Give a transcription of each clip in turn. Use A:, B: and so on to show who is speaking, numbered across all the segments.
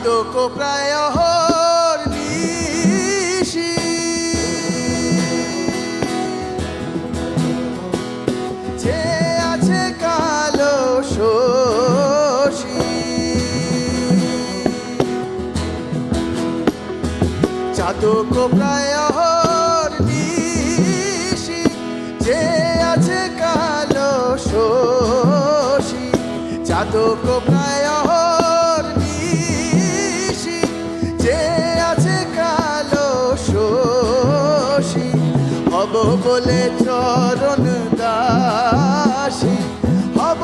A: চাতক প্রায় অহর্নিশি যে আছে কালো শশী চাতক প্রায় অহর্নিশি যে আছে কালো শশী চাতক প্রায় অহর্নিশি যে আছে কালো শশী হব বলে চরণ দাসী হব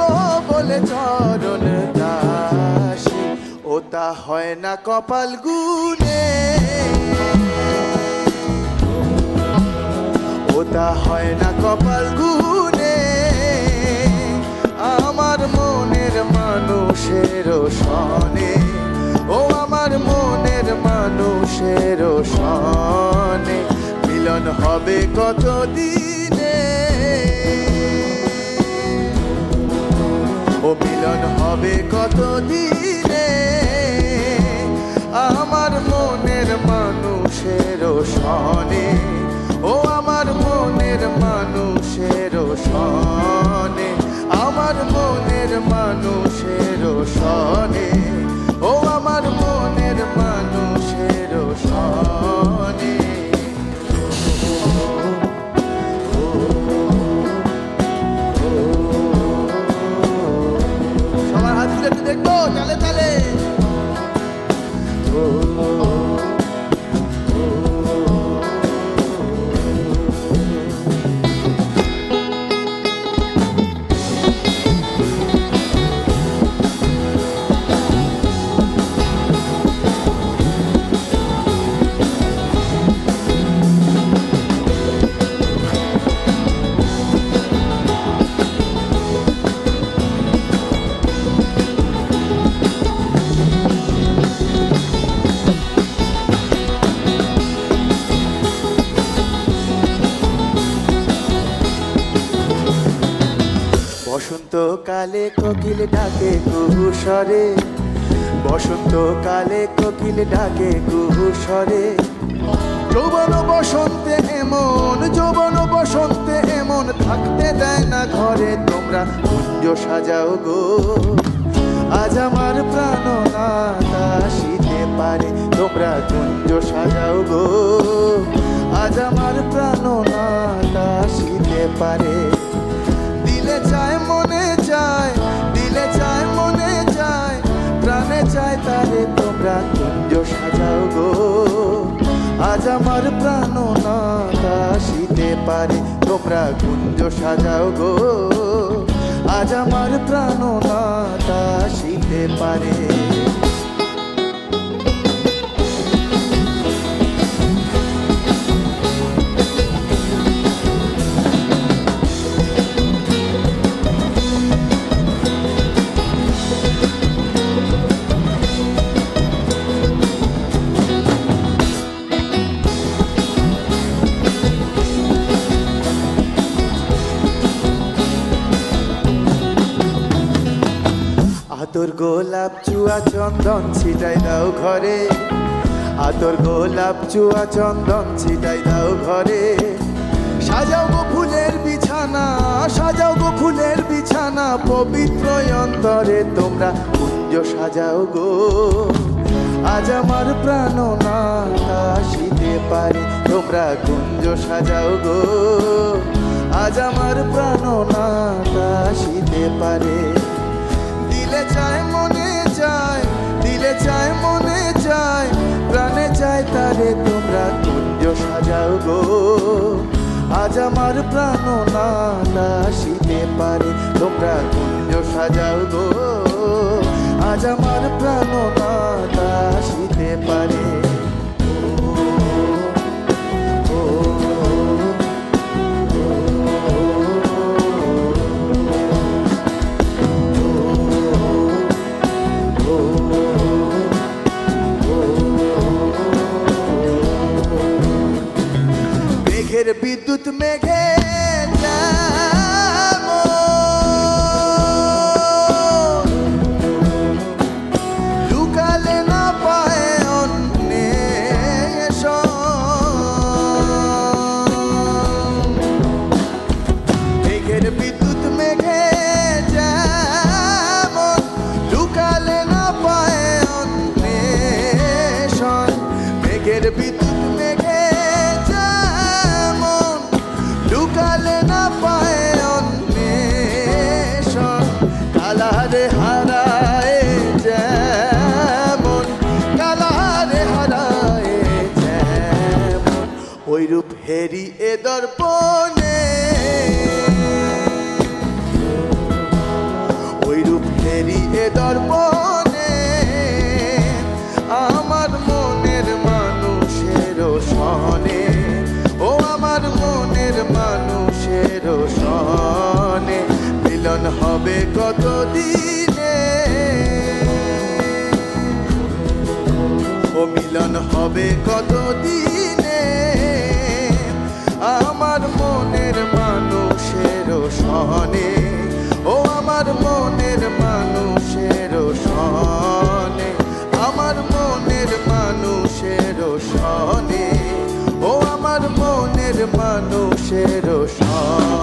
A: বলে চরণ দাসী ওটা হয় না কপাল গুনে ওটা হয় না কপাল গুনে আমার মনের মানুষের সনে ও আমার মনের মানুষের সনে মিলন হবে কত দিনে ও মিলন হবে কত দিনে আমার মনের মানুষের সনে ও আমার মনের মানুষের সনে আমার মনের মানুষের সনে ও আমার মনের মানুষের সনে সবার হাত তুলে একটু দেখবো তালে তালে বসন্তকালে কোকিল ডাকে কুহুসরে বসন্তকালে কোকিল ডাকে কুহুসরে যৌবন বসন্তে এমন যৌবন বসন্তে এমন থাকতে দেয় না ঘরে তোমরা কুঞ্জ সাজাও গো আজ আমার প্রাণ না আসিতে পারে তোমরা কুঞ্জ সাজাও গো আজ আমার প্রাণ না আসিতে পারে দিলে চায় মনে চায় দিলে চায় মনে চায় প্রাণে চায় তারে তোমরা কুঞ্জ সাজাও গো আজ আমার প্রাণ না আসিতে পারে তোমরা কুঞ্জ সাজাও গো আজ আমার প্রাণ না আসিতে পারে আতর গোলাপ চুয়া চন্দন ছিটাই দাও ঘরে আতর গোলাপ চুয়া চন্দন ছিটাই দাও ঘরে সাজাও গো ফুলের বিছানা সাজাও গো ফুলের বিছানা পবিত্র অন্তরে তোমরা কুঞ্জ সাজাও গো আজ আমার প্রাণ না আসিতে পারে তোমরা কুঞ্জ সাজাও গো আজ আমার প্রাণ না আসিতে পারে দিলে চায় মনে চায় দিলে চায় মনে চায় প্রাণে চায় তারে তোমরা কুঞ্জ সাজাও গো আজ আমার প্রাণ না আসিতে পারে তোমরা কুঞ্জ সাজাও গো আজ আমার প্রাণ না আসিতে পারে মেঘের বিদ্যুৎ মেঘে লুকালে না ফেরি এ দর্পণে, ওই রূপ ফেরি এ দর্পণে, আমার মনের মানুষের সনে, ও আমার মনের মানুষের সনে, মিলন হবে কতদিনে, ও মিলন হবে কতদিনে, আমার মনের মানুষের সনে, ও আমার মনের মানুষের সনে, আমার মনের মানুষের সনে, ও আমার মনের মানুষের সনে।